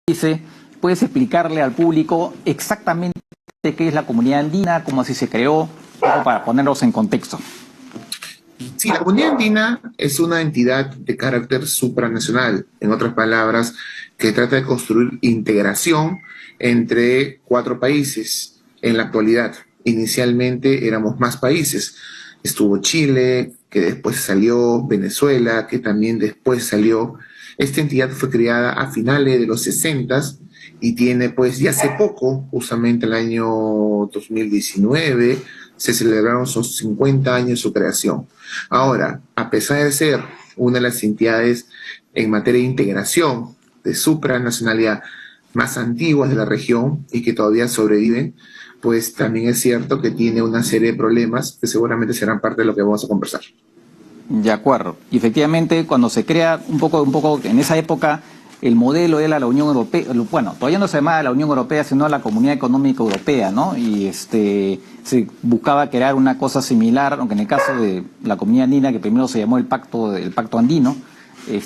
dice, ¿puedes explicarle al público exactamente qué es la Comunidad Andina, cómo así se creó, un poco para ponerlos en contexto? Sí, la Comunidad Andina es una entidad de carácter supranacional, en otras palabras, que trata de construir integración entre 4 países en la actualidad. Inicialmente éramos más países. Estuvo Chile, que después salió, Venezuela, que también después salió. Esta entidad fue creada a finales de los 60 y tiene pues ya hace poco, justamente el año 2019, se celebraron sus 50 años de su creación. Ahora, a pesar de ser una de las entidades en materia de integración, de supranacionalidad más antiguas de la región y que todavía sobreviven, pues también es cierto que tiene una serie de problemas que seguramente serán parte de lo que vamos a conversar. De acuerdo. Y efectivamente, cuando se crea un poco, en esa época, el modelo era la Unión Europea, bueno, todavía no se llamaba la Unión Europea, sino la Comunidad Económica Europea, ¿no? Y se buscaba crear una cosa similar, aunque en el caso de la Comunidad Andina, que primero se llamó el Pacto Andino,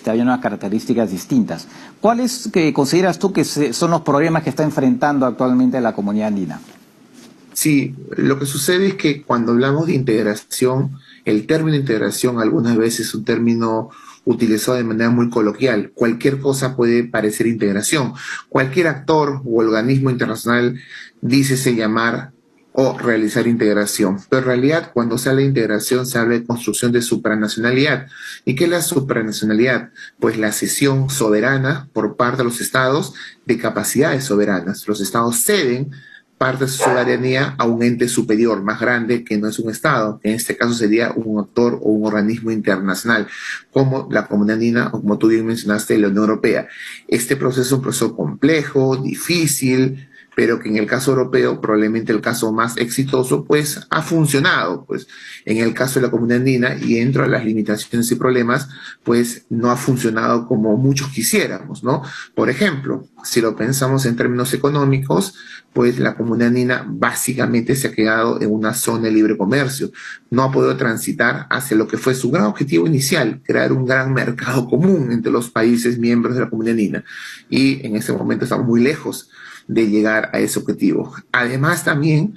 había unas características distintas. ¿Cuáles que consideras tú que son los problemas que está enfrentando actualmente la Comunidad Andina? Sí, lo que sucede es que cuando hablamos de integración, el término integración algunas veces es un término utilizado de manera muy coloquial. Cualquier cosa puede parecer integración. Cualquier actor o organismo internacional dícese llamar o realizar integración. Pero en realidad, cuando se habla de integración, se habla de construcción de supranacionalidad. ¿Y qué es la supranacionalidad? Pues la cesión soberana por parte de los estados de capacidades soberanas. Los estados ceden parte de su soberanía a un ente superior, más grande, que no es un Estado, que en este caso sería un actor o un organismo internacional, como la Comunidad Andina o como tú bien mencionaste, la Unión Europea. Este proceso es un proceso complejo, difícil, pero que en el caso europeo, probablemente el caso más exitoso, pues ha funcionado. Pues en el caso de la Comunidad Andina, y dentro de las limitaciones y problemas, pues no ha funcionado como muchos quisiéramos, ¿no? Por ejemplo, si lo pensamos en términos económicos, pues la Comunidad Andina básicamente se ha quedado en una zona de libre comercio. No ha podido transitar hacia lo que fue su gran objetivo inicial, crear un gran mercado común entre los países miembros de la Comunidad Andina. Y en este momento estamos muy lejos de llegar a ese objetivo. Además, también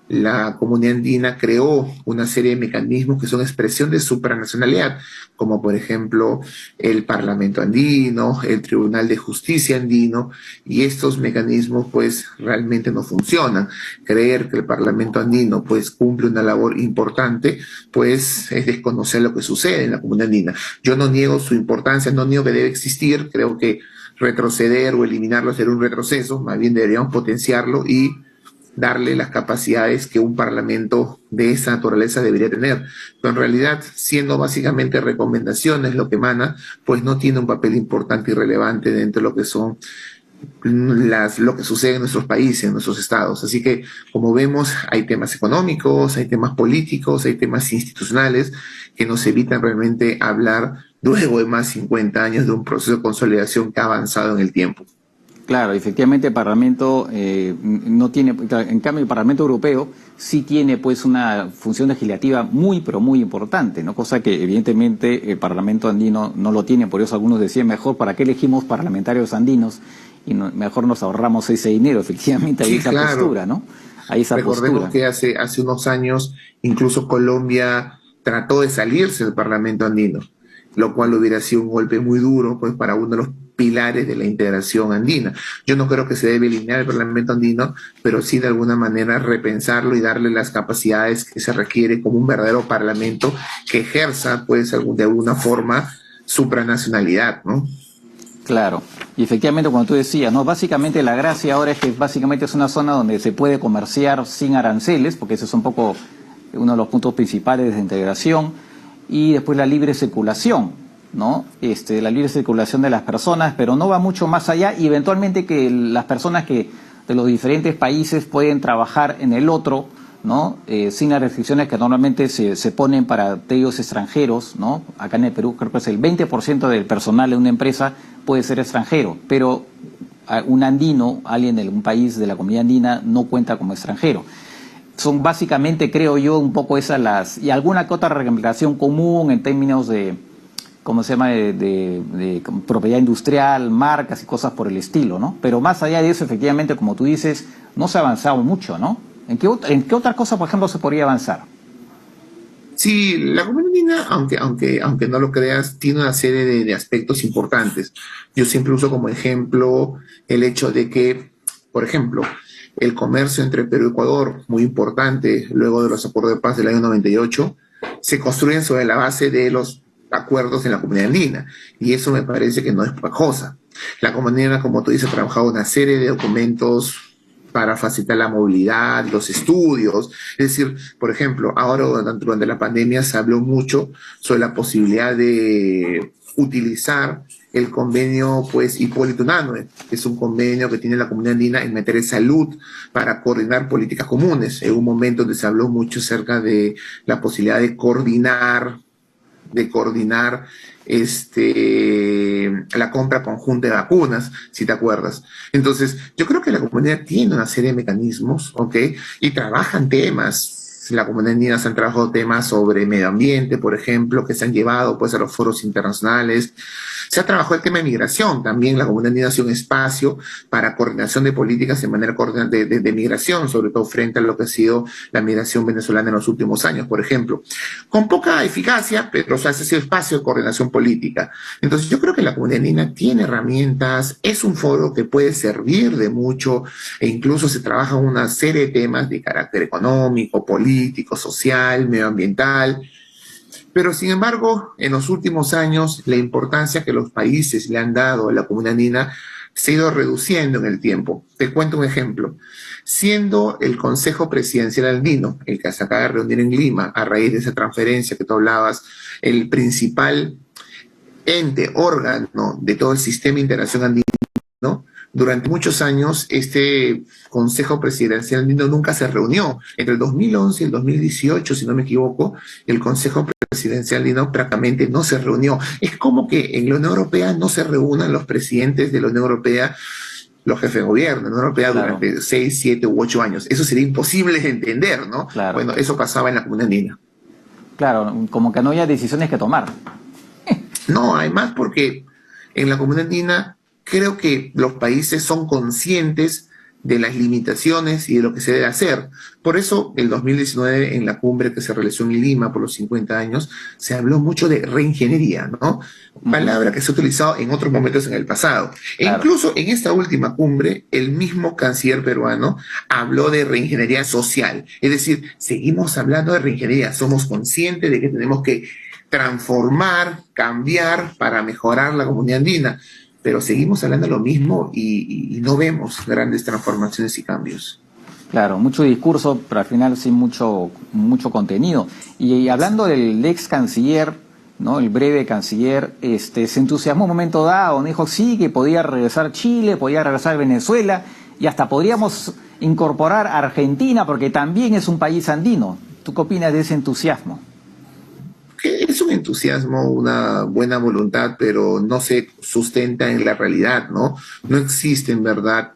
la Comunidad Andina creó una serie de mecanismos que son expresión de supranacionalidad, como por ejemplo el Parlamento Andino, el Tribunal de Justicia Andino, y estos mecanismos pues realmente no funcionan. Creer que el Parlamento Andino pues cumple una labor importante pues es desconocer lo que sucede en la Comunidad Andina. Yo no niego su importancia, no niego que debe existir, creo que retroceder o eliminarlo sería un retroceso, más bien deberíamos potenciarlo y darle las capacidades que un parlamento de esa naturaleza debería tener. Pero en realidad, siendo básicamente recomendaciones lo que emana, pues no tiene un papel importante y relevante dentro de lo que son lo que sucede en nuestros países, en nuestros estados. Así que, como vemos, hay temas económicos, hay temas políticos, hay temas institucionales que nos evitan realmente hablar luego de más de 50 años de un proceso de consolidación que ha avanzado en el tiempo. Claro, efectivamente el Parlamento no tiene, en cambio el Parlamento Europeo sí tiene pues una función legislativa muy pero muy importante, ¿no? Cosa que evidentemente el Parlamento andino no lo tiene, por eso algunos decían mejor para qué elegimos parlamentarios andinos y mejor nos ahorramos ese dinero, efectivamente hay Sí, esa claro. postura, ¿no? Hay esa Recordemos postura. que hace unos años incluso Colombia trató de salirse del Parlamento andino, lo cual hubiera sido un golpe muy duro pues, para uno de los pilares de la integración andina. Yo no creo que se debe eliminar el Parlamento andino, pero sí de alguna manera repensarlo y darle las capacidades que se requiere como un verdadero parlamento que ejerza pues de alguna forma supranacionalidad, ¿no? Claro, y efectivamente como tú decías, ¿no? Básicamente la gracia ahora es que básicamente es una zona donde se puede comerciar sin aranceles, porque ese es un poco uno de los puntos principales de integración, y después la libre circulación, ¿no? La libre circulación de las personas, pero no va mucho más allá, y eventualmente que las personas que de los diferentes países pueden trabajar en el otro, ¿no? Sin las restricciones que normalmente se ponen para aquellos extranjeros, ¿no? Acá en el Perú creo que es el 20% del personal de una empresa puede ser extranjero, pero un andino, alguien de un país de la Comunidad Andina no cuenta como extranjero. Son básicamente, creo yo, un poco esas y alguna que otra reglamentación común en términos de ¿cómo se llama?, de propiedad industrial, marcas y cosas por el estilo, ¿no? Pero más allá de eso, efectivamente, como tú dices, no se ha avanzado mucho, ¿no? ¿En qué otra cosa, por ejemplo, se podría avanzar? Sí, la comunidad andina, aunque no lo creas, tiene una serie de aspectos importantes. Yo siempre uso como ejemplo el hecho de que, por ejemplo, el comercio entre Perú y Ecuador, muy importante, luego de los acuerdos de paz del año 98, se construyen sobre la base de los acuerdos en la comunidad andina. Y eso me parece que no es poca cosa. La comunidad andina, como tú dices, ha trabajado una serie de documentos para facilitar la movilidad, los estudios. Es decir, por ejemplo, ahora durante la pandemia se habló mucho sobre la posibilidad de utilizar el convenio, pues, Hipólito Unanue, que es un convenio que tiene la comunidad andina en materia de salud para coordinar políticas comunes. En un momento donde se habló mucho acerca de la posibilidad de coordinar la compra conjunta de vacunas, si te acuerdas. Entonces, yo creo que la comunidad tiene una serie de mecanismos, ¿ok? Y trabajan temas. La comunidad andina se han trabajado temas sobre medio ambiente, por ejemplo, que se han llevado pues a los foros internacionales. Se ha trabajado el tema de migración, también la comunidad andina ha sido un espacio para coordinación de políticas en manera de migración, sobre todo frente a lo que ha sido la migración venezolana en los últimos años, por ejemplo. Con poca eficacia, pero o sea, ese ha sido espacio de coordinación política. Entonces yo creo que la comunidad andina tiene herramientas, es un foro que puede servir de mucho e incluso se trabaja una serie de temas de carácter económico, político, social, medioambiental. Pero sin embargo, en los últimos años, la importancia que los países le han dado a la comunidad andina se ha ido reduciendo en el tiempo. Te cuento un ejemplo. Siendo el Consejo Presidencial Andino, el que se acaba de reunir en Lima a raíz de esa transferencia que tú hablabas, el principal ente, órgano de todo el sistema de integración andino, ¿no? Durante muchos años, este Consejo Presidencial andino nunca se reunió. Entre el 2011 y el 2018, si no me equivoco, el Consejo Presidencial andino prácticamente no se reunió. Es como que en la Unión Europea no se reúnan los presidentes de la Unión Europea, los jefes de gobierno de la Unión Europea Claro, durante 6, 7 u 8 años. Eso sería imposible de entender, ¿no? claro, Bueno, eso pasaba en la comunidad andina. claro, como que no haya decisiones que tomar. No, además porque en la comunidad andina creo que los países son conscientes de las limitaciones y de lo que se debe hacer. Por eso, el 2019, en la cumbre que se realizó en Lima por los 50 años, se habló mucho de reingeniería, ¿no? Ujú, Palabra que se ha utilizado en otros momentos en el pasado. E claro, incluso en esta última cumbre, el mismo canciller peruano habló de reingeniería social. Es decir, seguimos hablando de reingeniería. Somos conscientes de que tenemos que transformar, cambiar para mejorar la comunidad andina, pero seguimos hablando de lo mismo y no vemos grandes transformaciones y cambios. claro, mucho discurso, pero al final sin mucho contenido. Y hablando del ex canciller, ¿no? El breve canciller, se entusiasmó un momento dado, ¿no? Dijo sí, que podía regresar Chile, podía regresar Venezuela, y hasta podríamos incorporar a Argentina, porque también es un país andino. ¿Tú qué opinas de ese entusiasmo? Que es un entusiasmo, una buena voluntad, pero no se sustenta en la realidad, ¿no? No existe en verdad,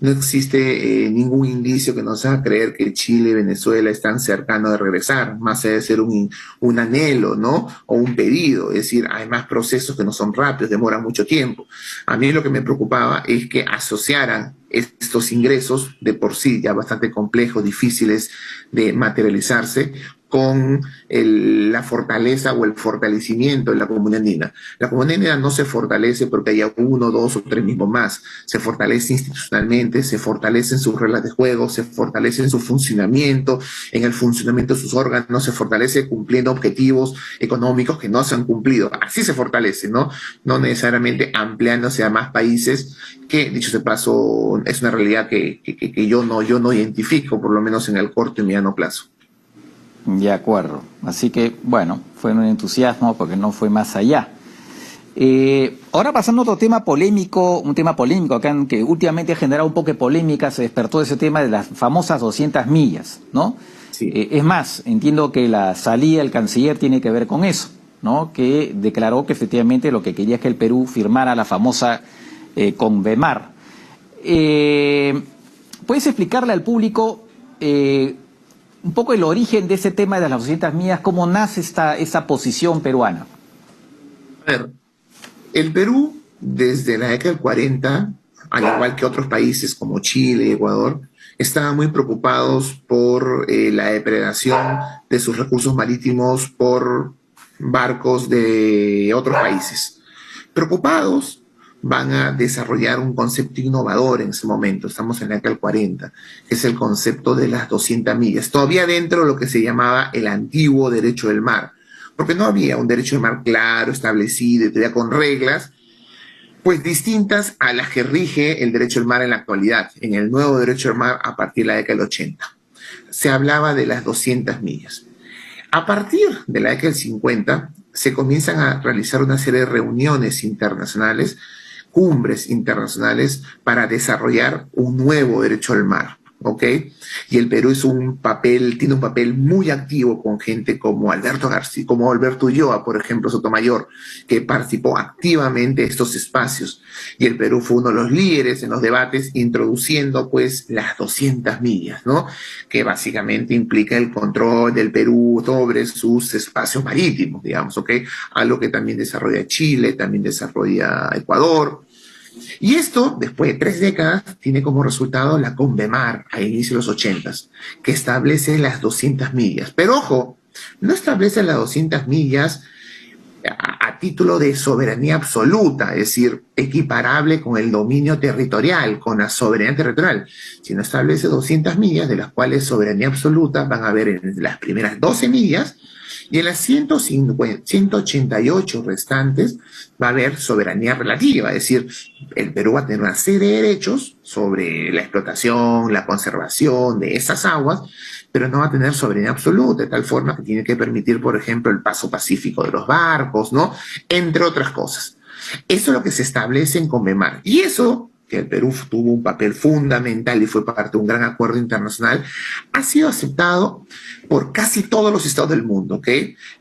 no existe ningún indicio que nos haga creer que Chile y Venezuela están cercanos de regresar, más allá de ser un anhelo, ¿no? O un pedido, es decir, hay más procesos que no son rápidos, demoran mucho tiempo. A mí lo que me preocupaba es que asociaran estos ingresos de por sí ya bastante complejos, difíciles de materializarse, con la fortaleza o el fortalecimiento de la comunidad andina. La comunidad andina no se fortalece porque haya uno, dos o tres mismos más. Se fortalece institucionalmente, se fortalece en sus reglas de juego, se fortalece en su funcionamiento, en el funcionamiento de sus órganos, se fortalece cumpliendo objetivos económicos que no se han cumplido. Así se fortalece, ¿no? No necesariamente ampliándose a más países, que dicho de paso es una realidad que yo no identifico, por lo menos en el corto y mediano plazo. De acuerdo. Así que, bueno, fue un entusiasmo porque no fue más allá. Ahora pasando a otro tema polémico, un tema polémico acá que últimamente ha generado un poco de polémica, se despertó ese tema de las famosas 200 millas, ¿no? Sí. Es más, entiendo que la salida del canciller tiene que ver con eso, ¿no? Que declaró que efectivamente lo que quería es que el Perú firmara la famosa Convemar. ¿Puedes explicarle al público un poco el origen de ese tema de las 200 millas, cómo nace esa posición peruana? A ver, el Perú, desde la década del 40, al igual que otros países como Chile y Ecuador, estaban muy preocupados por la depredación de sus recursos marítimos por barcos de otros países. Preocupados, van a desarrollar un concepto innovador en ese momento, estamos en la década del 40, que es el concepto de las 200 millas, todavía dentro de lo que se llamaba el antiguo derecho del mar, porque no había un derecho del mar claro, establecido, todavía con reglas, pues distintas a las que rige el derecho del mar en la actualidad, en el nuevo derecho del mar a partir de la década del 80. Se hablaba de las 200 millas. A partir de la década del 50 se comienzan a realizar una serie de reuniones internacionales, cumbres internacionales para desarrollar un nuevo derecho al mar. ¿Ok? Y el Perú tiene un papel muy activo con gente como Alberto García, como Alberto Ulloa, por ejemplo, Sotomayor, que participó activamente en estos espacios. Y el Perú fue uno de los líderes en los debates, introduciendo pues las 200 millas, ¿no? Que básicamente implica el control del Perú sobre sus espacios marítimos, digamos, ¿ok? Algo que también desarrolla Chile, también desarrolla Ecuador. Y esto, después de 3 décadas, tiene como resultado la Convemar a inicios de los 80, que establece las 200 millas. Pero ojo, no establece las 200 millas a título de soberanía absoluta, es decir, equiparable con el dominio territorial, con la soberanía territorial, sino establece 200 millas, de las cuales soberanía absoluta van a haber en las primeras 12 millas, y en las 188 restantes va a haber soberanía relativa, es decir, el Perú va a tener una serie de derechos sobre la explotación, la conservación de esas aguas, pero no va a tener soberanía absoluta, de tal forma que tiene que permitir, por ejemplo, el paso pacífico de los barcos, ¿no? Entre otras cosas. Eso es lo que se establece en Convemar. Y eso, que el Perú tuvo un papel fundamental y fue parte de un gran acuerdo internacional, ha sido aceptado por casi todos los estados del mundo, ¿ok?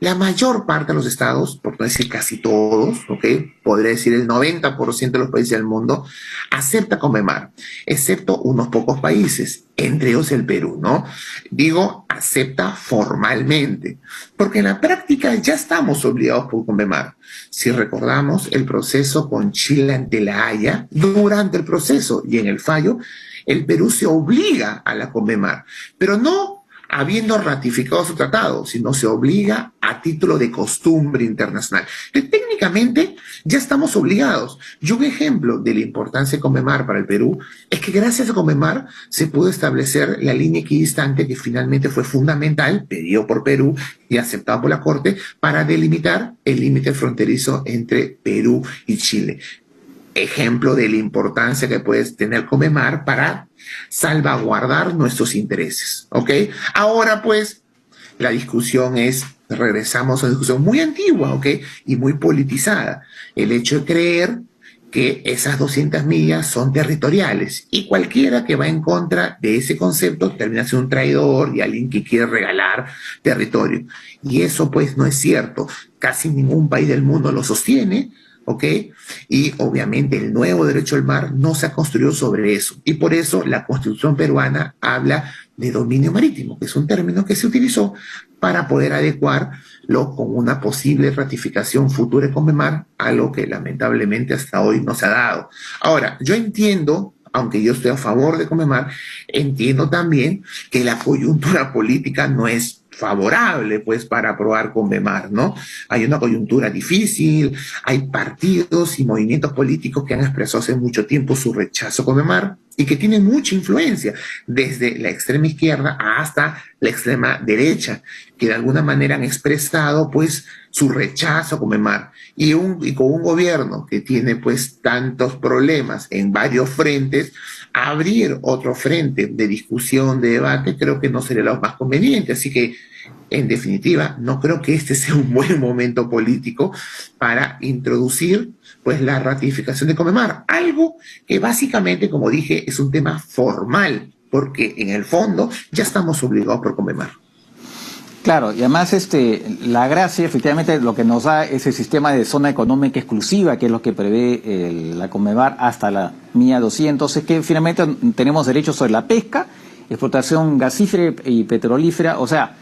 La mayor parte de los estados, por no decir casi todos, ¿ok? Podría decir el 90% de los países del mundo, acepta Convemar, excepto unos pocos países, entre ellos el Perú, ¿no? Digo, acepta formalmente, porque en la práctica ya estamos obligados por Convemar. Si recordamos el proceso con Chile ante la Haya, durante el proceso y en el fallo, el Perú se obliga a la Convemar, pero no habiendo ratificado su tratado, sino se obliga a título de costumbre internacional. Entonces, técnicamente ya estamos obligados. Y un ejemplo de la importancia de Convemar para el Perú es que gracias a Convemar se pudo establecer la línea equidistante que finalmente fue fundamental, pedido por Perú y aceptado por la Corte, para delimitar el límite fronterizo entre Perú y Chile. Ejemplo de la importancia que puede tener Convemar para salvaguardar nuestros intereses, ¿ok? Ahora, pues, la discusión regresamos a una discusión muy antigua, ¿ok? Y muy politizada. El hecho de creer que esas 200 millas son territoriales y cualquiera que va en contra de ese concepto termina siendo un traidor y alguien que quiere regalar territorio. Y eso, pues, no es cierto. Casi ningún país del mundo lo sostiene, ¿ok? Y obviamente el nuevo derecho al mar no se ha construido sobre eso. Y por eso la Constitución peruana habla de dominio marítimo, que es un término que se utilizó para poder adecuarlo con una posible ratificación futura de Convemar, algo que lamentablemente hasta hoy no se ha dado. Ahora, yo entiendo, aunque yo estoy a favor de Convemar, entiendo también que la coyuntura política no es favorable pues para aprobar Convemar, ¿no? Hay una coyuntura difícil, hay partidos y movimientos políticos que han expresado hace mucho tiempo su rechazo a Convemar y que tienen mucha influencia, desde la extrema izquierda hasta la extrema derecha, que de alguna manera han expresado pues su rechazo a Convemar. Y con un gobierno que tiene pues tantos problemas en varios frentes, abrir otro frente de discusión, de debate, creo que no sería lo más conveniente. Así que, en definitiva, no creo que este sea un buen momento político para introducir pues la ratificación de Convemar, algo que básicamente, como dije, es un tema formal, porque en el fondo ya estamos obligados por Convemar. Claro, y además la gracia efectivamente lo que nos da es el sistema de zona económica exclusiva, que es lo que prevé la Conmebol hasta la milla 200, es que finalmente tenemos derechos sobre la pesca, explotación gasífera y petrolífera, o sea,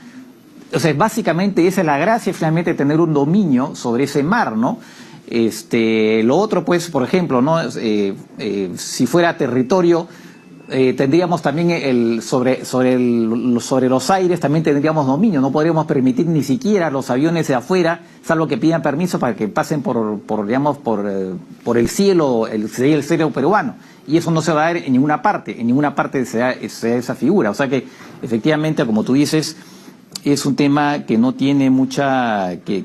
básicamente esa es la gracia finalmente, tener un dominio sobre ese mar, ¿no? Lo otro, pues, por ejemplo, ¿no? Si fuera territorio, tendríamos también sobre los aires también tendríamos dominio, no podríamos permitir ni siquiera los aviones de afuera, salvo que pidan permiso para que pasen por el cielo, el cielo peruano. Y eso no se va a dar en ninguna parte se da esa figura. O sea que, efectivamente, como tú dices, es un tema que no tiene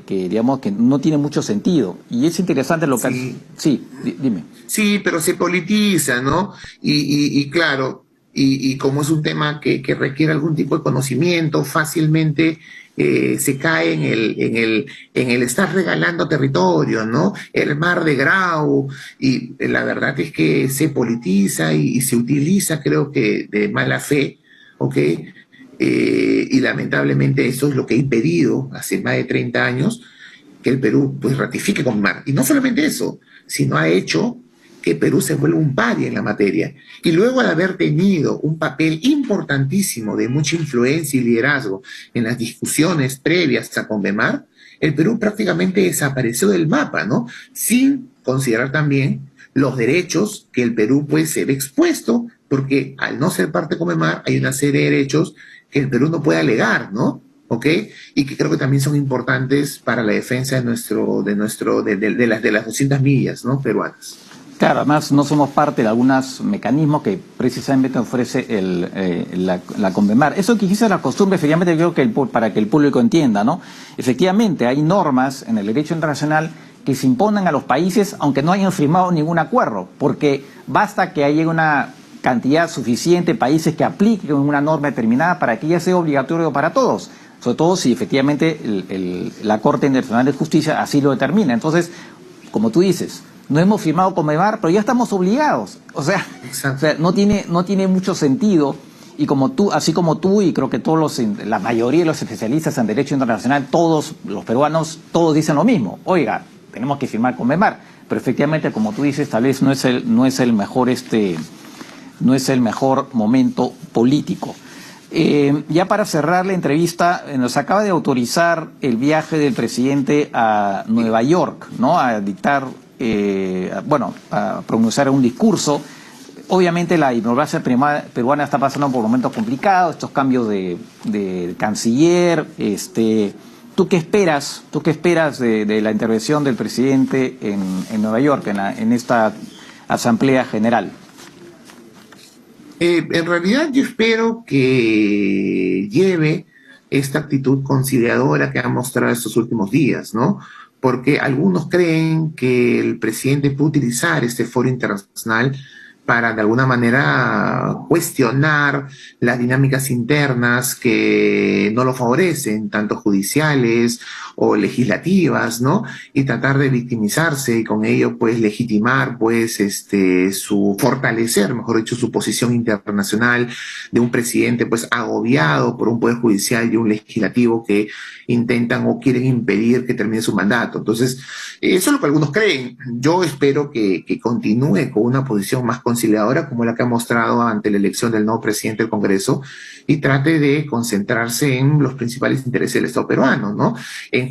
digamos que no tiene mucho sentido. Y es interesante lo que... Sí. Sí, dime. Sí, pero se politiza, ¿no? Y claro, y como es un tema que requiere algún tipo de conocimiento, fácilmente se cae en el estar regalando territorio, ¿no? El mar de Grau, y la verdad es que se politiza y se utiliza, creo que de mala fe, ¿ok? Y lamentablemente eso es lo que ha impedido hace más de 30 años que el Perú pues ratifique con mar. Y no solamente eso, sino ha hecho que Perú se vuelva un paria en la materia. Y luego de haber tenido un papel importantísimo de mucha influencia y liderazgo en las discusiones previas a Convemar, el Perú prácticamente desapareció del mapa, ¿no? Sin considerar también los derechos que el Perú pues se ve expuesto, porque al no ser parte de Convemar hay una serie de derechos que el Perú no puede alegar, ¿no? ¿Ok? Y que creo que también son importantes para la defensa de las 200 millas, ¿no? Peruanas. Claro, además no somos parte de algunos mecanismos que precisamente ofrece la Convemar. Eso que quizás la costumbre, efectivamente, creo que para que el público entienda, ¿no? Efectivamente, hay normas en el derecho internacional que se imponen a los países aunque no hayan firmado ningún acuerdo, porque basta que haya una cantidad suficiente de países que apliquen una norma determinada para que ella sea obligatoria para todos, sobre todo si efectivamente la Corte Internacional de Justicia así lo determina. Entonces, como tú dices, no hemos firmado Conmemar, pero ya estamos obligados. O sea, no tiene mucho sentido. Y así como tú, y creo que la mayoría de los especialistas en derecho internacional, todos los peruanos, todos dicen lo mismo. Oiga, tenemos que firmar Conmemar. Pero efectivamente, como tú dices, tal vez no es el mejor momento político. Ya para cerrar la entrevista, nos acaba de autorizar el viaje del presidente a Nueva York, ¿no? A dictar, a pronunciar un discurso. Obviamente la diplomacia peruana está pasando por momentos complicados, estos cambios de canciller. ¿Tú qué esperas de la intervención del presidente en Nueva York, en esta Asamblea General? En realidad yo espero que lleve esta actitud conciliadora que ha mostrado estos últimos días, ¿no? Porque algunos creen que el presidente puede utilizar este foro internacional para de alguna manera cuestionar las dinámicas internas que no lo favorecen, tanto judiciales o legislativas, ¿no? Y tratar de victimizarse y con ello pues legitimar pues fortalecer, mejor dicho, su posición internacional de un presidente pues agobiado por un poder judicial y un legislativo que intentan o quieren impedir que termine su mandato. Entonces, eso es lo que algunos creen. Yo espero que continúe con una posición más conciliadora como la que ha mostrado ante la elección del nuevo presidente del Congreso y trate de concentrarse en los principales intereses del Estado peruano, ¿no?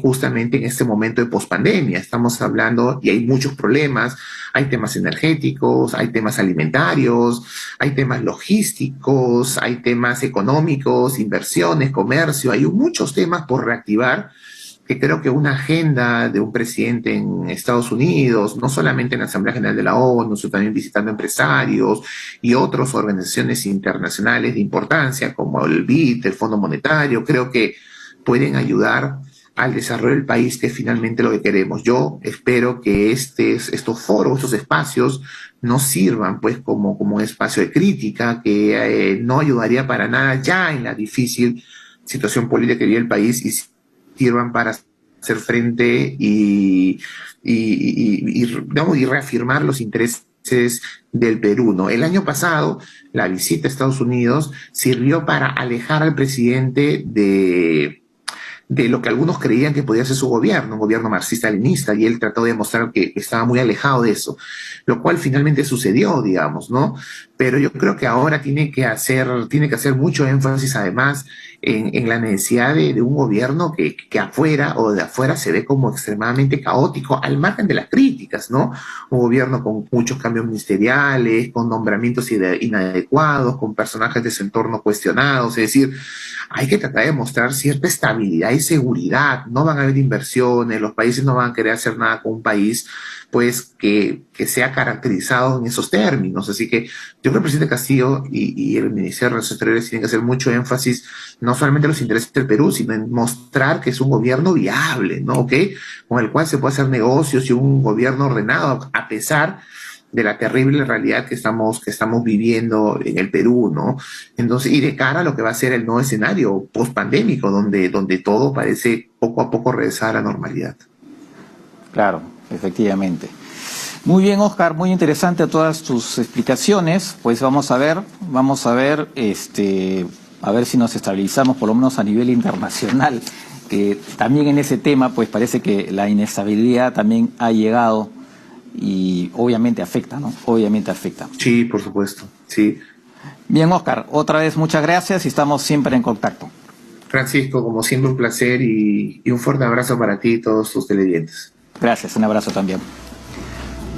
Justamente en este momento de pospandemia. Estamos hablando, y hay muchos problemas, hay temas energéticos, hay temas alimentarios, hay temas logísticos, hay temas económicos, inversiones, comercio, hay muchos temas por reactivar que creo que una agenda de un presidente en Estados Unidos, no solamente en la Asamblea General de la ONU, sino también visitando empresarios y otras organizaciones internacionales de importancia, como el BID, el Fondo Monetario, creo que pueden ayudar al desarrollo del país, que es finalmente lo que queremos. Yo espero que estos foros, estos espacios, no sirvan pues como un espacio de crítica, que no ayudaría para nada ya en la difícil situación política que vive el país, y sirvan para hacer frente digamos, y reafirmar los intereses del Perú, ¿no? El año pasado, la visita a Estados Unidos sirvió para alejar al presidente de lo que algunos creían que podía ser su gobierno, un gobierno marxista-leninista, y él trató de demostrar que estaba muy alejado de eso, lo cual finalmente sucedió, digamos, ¿no? pero yo creo que ahora tiene que hacer mucho énfasis además en la necesidad de un gobierno que afuera o de afuera se ve como extremadamente caótico, al margen de las críticas, ¿no? Un gobierno con muchos cambios ministeriales, con nombramientos inadecuados, con personajes de su entorno cuestionados, es decir, hay que tratar de mostrar cierta estabilidad y seguridad, no van a haber inversiones, los países no van a querer hacer nada con un país pues que sea caracterizado en esos términos. Así que yo creo que el presidente Castillo y el Ministerio de Relaciones Exteriores tienen que hacer mucho énfasis no solamente en los intereses del Perú, sino en mostrar que es un gobierno viable, ¿no? ¿Ok? Con el cual se puede hacer negocios y un gobierno ordenado, a pesar de la terrible realidad que estamos viviendo en el Perú, ¿no? Entonces, y de cara a lo que va a ser el nuevo escenario post-pandémico, donde todo parece poco a poco regresar a la normalidad. Claro, efectivamente. Muy bien, Oscar, muy interesante todas tus explicaciones. Pues vamos a ver, a ver si nos estabilizamos por lo menos a nivel internacional, que también en ese tema pues parece que la inestabilidad también ha llegado y obviamente afecta, ¿no? Obviamente afecta. Sí, por supuesto, sí. Bien, Oscar, otra vez muchas gracias y estamos siempre en contacto. Francisco, como siempre un placer y un fuerte abrazo para ti y todos tus televidentes. Gracias, un abrazo también.